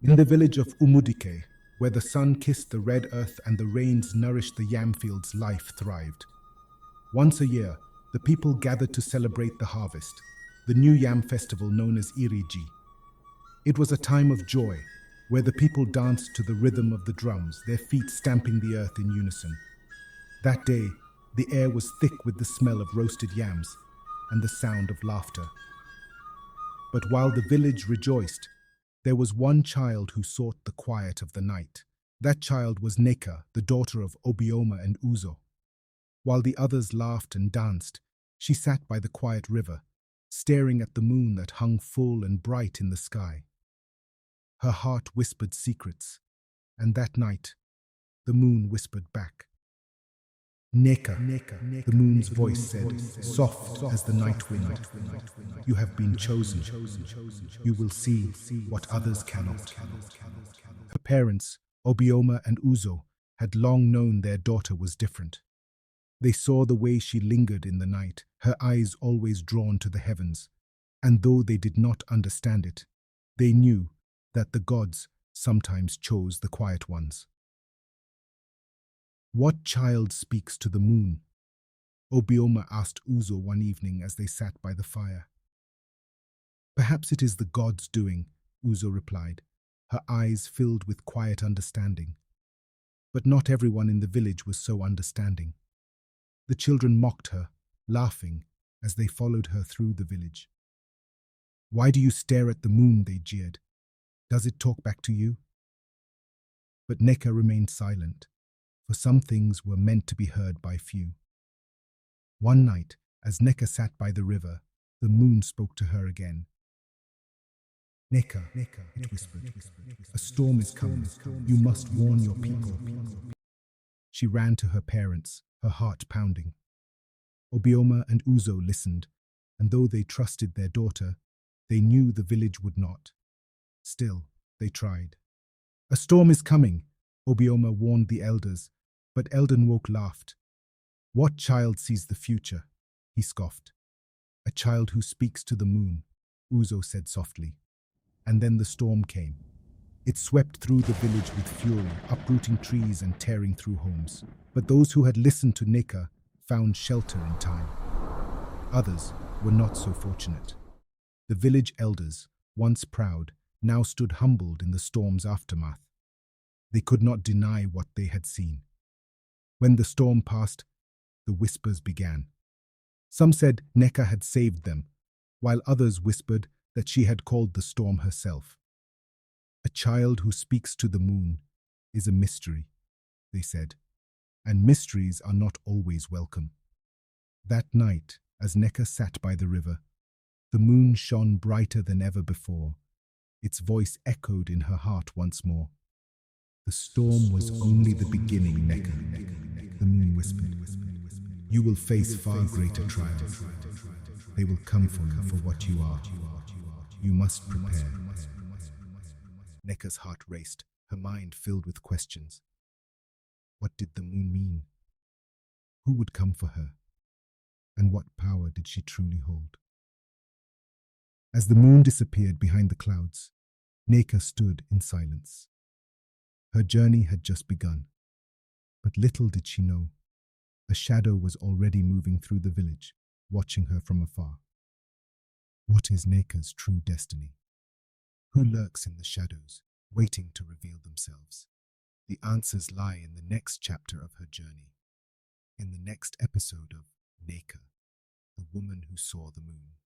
In the village of Umudike, where the sun kissed the red earth and the rains nourished the yam fields, life thrived. Once a year, the people gathered to celebrate the harvest, the new yam festival known as Iriji. It was a time of joy, where the people danced to the rhythm of the drums, their feet stamping the earth in unison. That day, the air was thick with the smell of roasted yams and the sound of laughter. But while the village rejoiced, there was one child who sought the quiet of the night. That child was Nneka, the daughter of Obioma and Uzo. While the others laughed and danced, she sat by the quiet river, staring at the moon that hung full and bright in the sky. Her heart whispered secrets, and that night, the moon whispered back. Nneka, the moon's voice said, soft as the night wind, you have been chosen. You will see what others cannot. Her parents, Obioma and Uzo, had long known their daughter was different. They saw the way she lingered in the night, her eyes always drawn to the heavens, and though they did not understand it, they knew that the gods sometimes chose the quiet ones. What child speaks to the moon? Obioma asked Uzo one evening as they sat by the fire. Perhaps it is the gods' doing, Uzo replied, her eyes filled with quiet understanding. But not everyone in the village was so understanding. The children mocked her, laughing, as they followed her through the village. Why do you stare at the moon? They jeered. Does it talk back to you? But Nneka remained silent, for some things were meant to be heard by few. One night, as Nneka sat by the river, the moon spoke to her again. Nneka, it whispered, a storm is coming. You must warn your people. She ran to her parents, her heart pounding. Obioma and Uzo listened, and though they trusted their daughter, they knew the village would not. Still, they tried. A storm is coming, Obioma warned the elders, but Eldenwoke laughed. What child sees the future? He scoffed. A child who speaks to the moon, Uzo said softly. And then the storm came. It swept through the village with fury, uprooting trees and tearing through homes. But those who had listened to Nneka found shelter in time. Others were not so fortunate. The village elders, once proud, now stood humbled in the storm's aftermath. They could not deny what they had seen. When the storm passed, the whispers began. Some said Nneka had saved them, while others whispered that she had called the storm herself. A child who speaks to the moon is a mystery, they said, and mysteries are not always welcome. That night, as Nneka sat by the river, the moon shone brighter than ever before. Its voice echoed in her heart once more. The storm was only the beginning, Nneka, the moon whispered. You will face far greater trials. They will come for you for what you are. You must prepare. Nneka's heart raced, her mind filled with questions. What did the moon mean? Who would come for her? And what power did she truly hold? As the moon disappeared behind the clouds, Nneka stood in silence. Her journey had just begun, but little did she know, a shadow was already moving through the village, watching her from afar. What is Nneka's true destiny? Who lurks in the shadows, waiting to reveal themselves? The answers lie in the next chapter of her journey, in the next episode of Nneka, the woman who saw the moon.